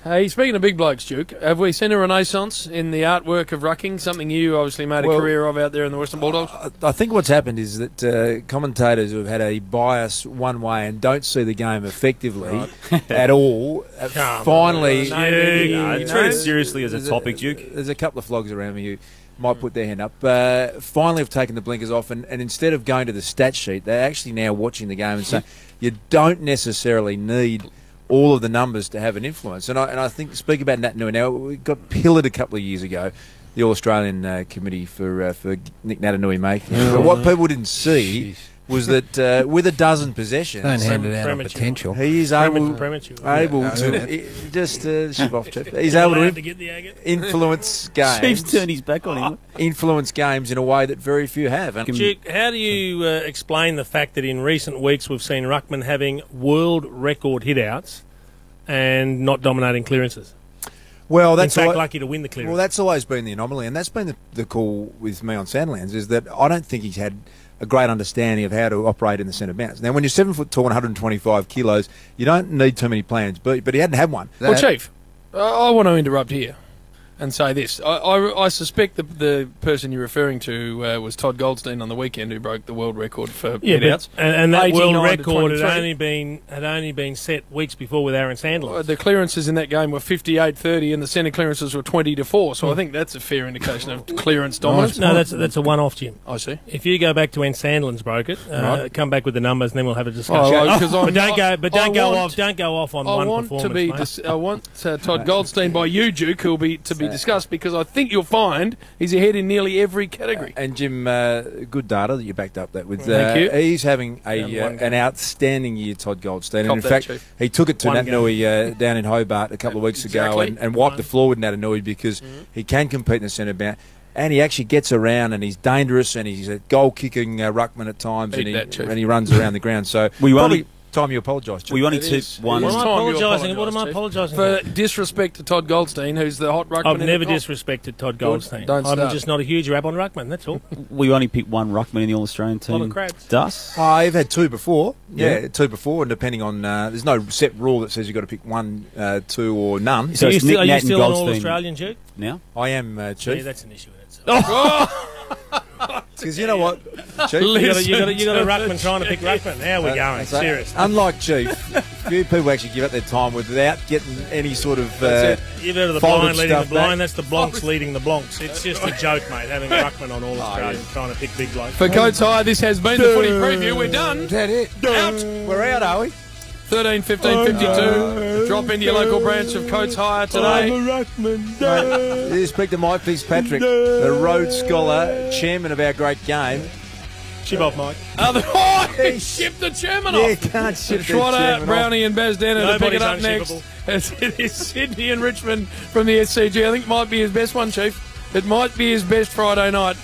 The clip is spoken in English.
Hey, speaking of big blokes, Duke, have we seen a renaissance in the artwork of rucking? Something you obviously made a career of out there in the Western Bulldogs? I think what's happened is that commentators who have had a bias one way and don't see the game effectively at all, finally... You treat it seriously as a topic, Duke. There's a couple of flogs around me who might put their hand up. Finally have taken the blinkers off, and instead of going to the stat sheet, they're actually now watching the game and saying, you don't necessarily need all of the numbers to have an influence. And I think, speak about Nat Nui now, we got pillared a couple of years ago, the All-Australian Committee for Nick Natanui making. But what people didn't see was that with a dozen possessions... Don't hand it out on potential. He is able to... Just ship off, Chief. He's able to influence games. Chief's turned his back on him. Influence games in a way that very few have. Duke, how do you explain the fact that in recent weeks we've seen Ruckman having world record hit-outs and not dominating clearances? Well, that's in fact lucky to win the clearance. Well, that's always been the anomaly, and that's been the call with me on Sandlands, is that I don't think he's had a great understanding of how to operate in the centre bounce. Now, when you're 7 foot tall and 125 kilos, you don't need too many plans, but he hadn't had one. Well, Chief, I want to interrupt here and say this. I suspect the person you're referring to was Todd Goldstein on the weekend, who broke the world record for hit-outs. And that world record had only been set weeks before with Aaron Sandler. The clearances in that game were 58-30, and the centre clearances were 20-4. So I think that's a fair indication of clearance dominance. No, that's a one-off, Jim. I see. If you go back to when Sandlands broke it, come back with the numbers, and then we'll have a discussion. Don't go off on one performance. I want Todd Goldstein by you, Duke, who'll be discussed, because I think you'll find he's ahead in nearly every category. And Jim, good data that you backed up that with. Thank you. He's having an outstanding year, Todd Goldstein. And in fact, he took it to Natanui down in Hobart a couple of weeks ago and wiped the floor with Natanui because he can compete in the centre bounce. And he actually gets around, and he's dangerous, and he's a goal-kicking ruckman at times, and he runs around the ground. So probably time you apologise. We only took one. What am I apologising for? Disrespect to Todd Goldstein, who's the hot ruckman. I've never disrespected Todd Goldstein. I'm just not a huge rap on ruckman. That's all. We only picked one ruckman in the All-Australian team. Dus? I've had two before. Yeah, two before, and depending on there's no set rule that says you've got to pick one, two, or none. So are you still an All-Australian, Duke? Now I am, Chief. Yeah, that's an issue in itself. Because you know what, Chief? You got a ruckman trying to pick ruckman. How are we going? Seriously. Unlike Chief, few people actually give up their time without getting any sort of you've heard of the blind leading the blind. That's the blonks leading the blonks. It's just a joke, mate, having a ruckman on All-Australian trying to pick big blokes. For Coates High, this has been the footy preview. We're done. Is that it? Out. We're out, are we? 13, 15, 52. Drop into your local branch of Coates Hire today. You speak to Mike Fitzpatrick, the Rhodes Scholar, chairman of our great game. Ship off, Mike. He shipped the chairman off. Yeah, can't ship the Trotter, chairman Brownie off. and Baz Danner to pick it up next. It is Sydney and Richmond from the SCG. I think it might be his best one, Chief. It might be his best Friday night.